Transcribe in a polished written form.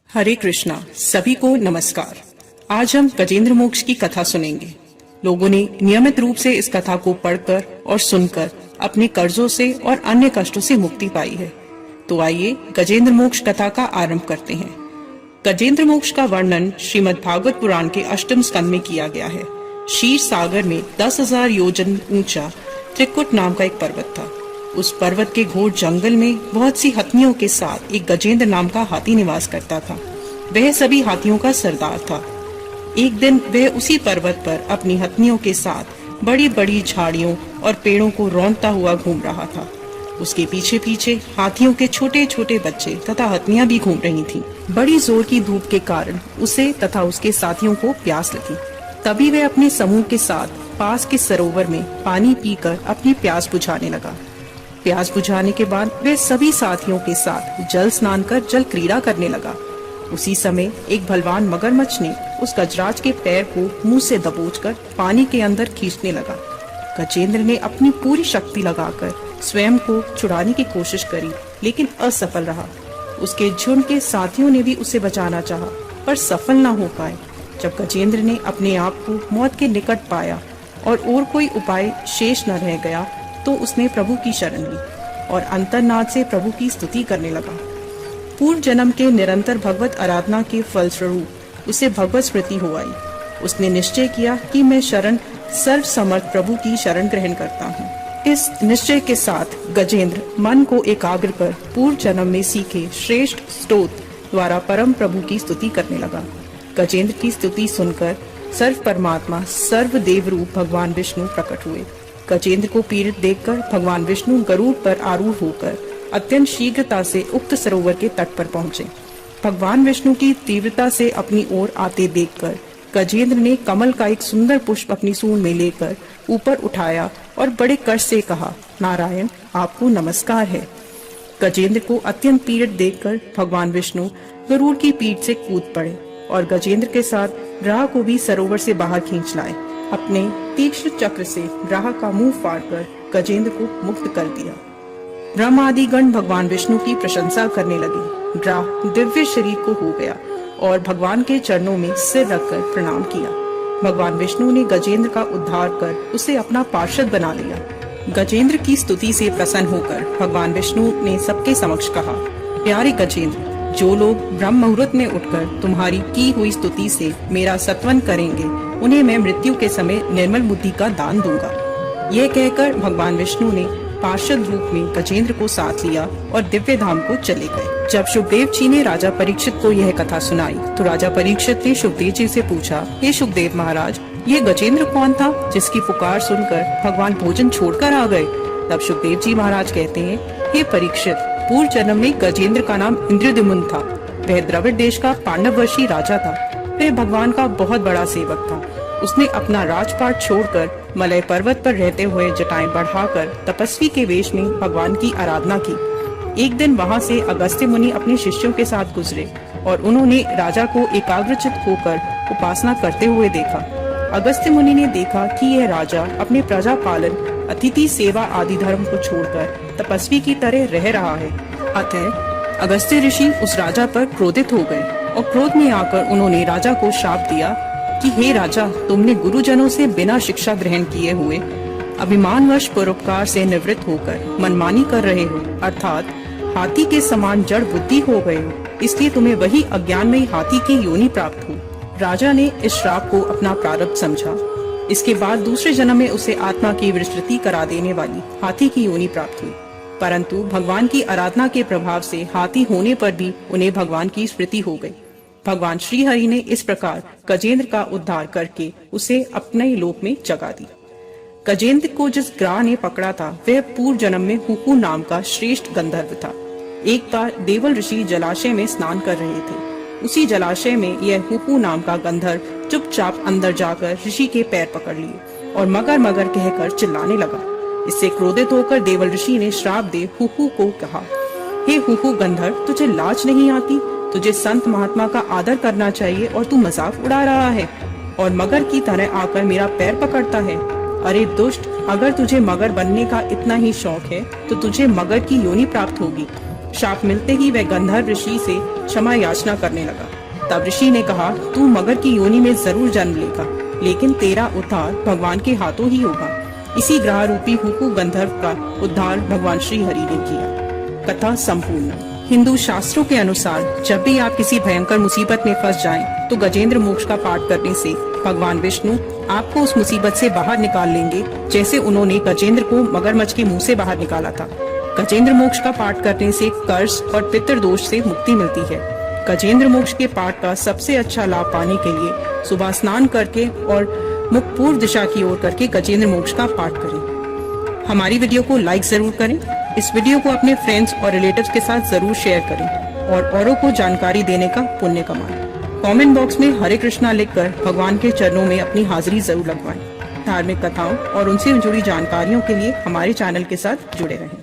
हरे कृष्णा। सभी को नमस्कार। आज हम गजेंद्र मोक्ष की कथा सुनेंगे। लोगों ने नियमित रूप से इस कथा को पढ़कर और सुनकर अपने कर्जों से और अन्य कष्टों से मुक्ति पाई है। तो आइए गजेंद्र मोक्ष कथा का आरंभ करते हैं। गजेंद्र मोक्ष का वर्णन श्रीमद् भागवत पुराण के 8वें स्कंद में किया गया है। क्षीर सागर में 10,000 योजन ऊंचा त्रिकुट नाम का एक पर्वत था। उस पर्वत के घोर जंगल में बहुत सी हथिनियों के साथ एक गजेंद्र नाम का हाथी निवास करता था। वह सभी हाथियों का सरदार था। एक दिन वह उसी पर्वत पर अपनी हथिनियों के साथ बड़ी बड़ी झाड़ियों और पेड़ों को रौंदता हुआ घूम रहा था। उसके पीछे पीछे हाथियों के छोटे छोटे बच्चे तथा हथिनियां भी घूम रही थीं। बड़ी जोर की धूप के कारण उसे तथा उसके साथियों को प्यास लगी। तभी वह अपने समूह के साथ पास के सरोवर में पानी पीकर अपनी प्यास बुझाने लगा। प्यास बुझाने के बाद वह सभी साथियों के साथ जल स्नान कर जल क्रीड़ा करने लगा। उसी समय एक बलवान मगरमच्छ ने उस गजराज के पैर को मुंह से दबोचकर पानी के अंदर खींचने लगा। गजेंद्र ने अपनी पूरी शक्ति लगाकर स्वयं को छुड़ाने की कोशिश करी, लेकिन असफल रहा। उसके झुंड के साथियों ने भी उसे बचाना चाहा, पर सफल न हो पाए। जब गजेंद्र ने अपने आप को मौत के निकट पाया और कोई उपाय शेष न रह गया, तो उसने प्रभु की शरण ली और अंतर्नाद से प्रभु की स्तुति करने लगा। पूर्व जन्म के निरंतर भगवत आराधना के फलस्वरूप उसे भगवत स्मृति हो आई। उसने निश्चय किया कि मैं शरण सर्व समर्थ प्रभु की शरण ग्रहण करता हूँ। इस निश्चय के साथ गजेंद्र मन को एकाग्र कर पूर्व जन्म में सीखे श्रेष्ठ स्तोत्र द्वारा परम प्रभु की स्तुति करने लगा। गजेंद्र की स्तुति सुनकर सर्व परमात्मा सर्वदेव रूप भगवान विष्णु प्रकट हुए। गजेंद्र को पीड़ित देखकर भगवान विष्णु गरुड़ पर आरूढ़ होकर अत्यंत शीघ्रता से उक्त सरोवर के तट पर पहुंचे। भगवान विष्णु की तीव्रता से अपनी ओर आते देखकर गजेंद्र ने कमल का एक सुंदर पुष्प अपनी सूंड में लेकर ऊपर उठाया और बड़े कष्ट से कहा, नारायण, आपको नमस्कार है। गजेंद्र को अत्यंत पीड़ित देखकर भगवान विष्णु गरुड़ की पीठ से कूद पड़े और गजेंद्र के साथ राह को भी सरोवर से बाहर खींच लाए। अपने तीक्ष्ण चक्र से राह का मुंह फाड़कर गजेंद्र को मुक्त कर दिया। ब्रह्म आदि गण भगवान विष्णु की प्रशंसा करने लगे। राह दिव्य शरीर को हो गया और भगवान के चरणों में सिर रखकर प्रणाम किया। भगवान विष्णु ने गजेंद्र का उद्धार कर उसे अपना पार्षद बना लिया। गजेंद्र की स्तुति से प्रसन्न होकर भगवान विष्णु ने सबके समक्ष कहा, प्यारे गजेंद्र, जो लोग ब्रह्म मुहूर्त में उठकर तुम्हारी की हुई स्तुति से मेरा सत्वन करेंगे, उन्हें मैं मृत्यु के समय निर्मल बुद्धि का दान दूंगा। यह कहकर भगवान विष्णु ने पार्षद रूप में गजेंद्र को साथ लिया और दिव्य धाम को चले गए। जब सुखदेव जी ने राजा परीक्षित को यह कथा सुनाई, तो राजा परीक्षित ने सुखदेव जी से पूछा, हे सुखदेव महाराज, ये गजेंद्र कौन था जिसकी पुकार सुनकर भगवान भोजन छोड़कर आ गए? तब सुखदेव जी महाराज कहते हैं, हे परीक्षित, पूर्व जन्म में गजेंद्र का नाम इंद्रद्युम्न था। वह द्रविड़ देश का पांडववर्षी राजा था। वह भगवान का बहुत बड़ा सेवक था। उसने अपना राजपाट छोड़कर मलय पर्वत पर रहते हुए जटाएं बढ़ाकर तपस्वी के वेश में भगवान की आराधना की। एक दिन वहां से अगस्त्य मुनि अपने शिष्यों के साथ गुजरे और उन्होंने राजा को एकाग्रचित होकर उपासना करते हुए देखा। अगस्त्य मुनि ने देखा कि यह राजा अपने प्रजा पालन, अतिथि सेवा आदि धर्म को छोड़कर तपस्वी की तरह रह रहा है। अतः अगस्त्य ऋषि उस राजा पर क्रोधित हो गए और क्रोध में आकर उन्होंने राजा को शाप दिया कि हे राजा, तुमने गुरुजनों से बिना शिक्षा ग्रहण किए हुए अभिमानवश परोपकार से निवृत्त होकर मनमानी कर रहे हो, अर्थात हाथी के समान जड़ बुद्धि हो गए हो, इसलिए तुम्हें वही अज्ञान में हाथी की योनि प्राप्त हुई। राजा ने इस श्राप को अपना प्रारब्ध समझा। इसके बाद दूसरे जन्म में उसे आत्मा की विस्तृति करा देने वाली हाथी की योनि प्राप्त हुई, परंतु भगवान की आराधना के प्रभाव से हाथी होने पर भी उन्हें भगवान की स्मृति हो गई। भगवान श्री हरि ने इस प्रकार गजेंद्र का उद्धार करके उसे अपने लोक में जगा दी। गजेंद्र को जिस ग्राह ने पकड़ा था, वह पूर्व जन्म में हुहु नाम का श्रेष्ठ गंधर्व था। एक बार देवल ऋषि जलाशय में स्नान कर रहे थे। उसी जलाशय में यह हुहु नाम का गंधर्व चुपचाप अंदर जाकर ऋषि के पैर पकड़ लिए और मगर मगर कहकर चिल्लाने लगा। इससे क्रोधित होकर देवल ऋषि ने श्राप दे हुहु को कहा, हे हुहु गंधर्व, तुझे लाज नहीं आती? तुझे संत महात्मा का आदर करना चाहिए और तू मजाक उड़ा रहा है और मगर की तरह आकर मेरा पैर पकड़ता है। अरे दुष्ट, अगर तुझे मगर बनने का इतना ही शौक है तो तुझे मगर की योनि प्राप्त होगी। शाप मिलते ही वह गंधर्व ऋषि से क्षमा याचना करने लगा। तब ऋषि ने कहा, तू मगर की योनि में जरूर जन्म लेगा, लेकिन तेरा उद्धार भगवान के हाथों ही होगा। इसी ग्रह रूपी हुकु गंधर्व का उद्धार भगवान श्री हरि ने किया। कथा संपूर्ण। हिंदू शास्त्रों के अनुसार जब भी आप किसी भयंकर मुसीबत में फंस जाएं, तो गजेंद्र मोक्ष का पाठ करने से भगवान विष्णु आपको उस मुसीबत से बाहर निकाल लेंगे, जैसे उन्होंने गजेंद्र को मगरमच्छ के मुंह से बाहर निकाला था। गजेंद्र मोक्ष का पाठ करने से कर्ज और पितृदोष से मुक्ति मिलती है। गजेंद्र मोक्ष के पाठ का सबसे अच्छा लाभ पाने के लिए सुबह स्नान करके और मुख पूर्व दिशा की ओर करके गजेंद्र मोक्ष का पाठ करें। हमारी वीडियो को लाइक जरूर करें। इस वीडियो को अपने फ्रेंड्स और रिलेटिव्स के साथ जरूर शेयर करें और औरों को जानकारी देने का पुण्य कमाएं। कमेंट बॉक्स में हरे कृष्णा लिखकर भगवान के चरणों में अपनी हाजिरी जरूर लगवाएं। धार्मिक कथाओं और उनसे जुड़ी जानकारियों के लिए हमारे चैनल के साथ जुड़े रहें।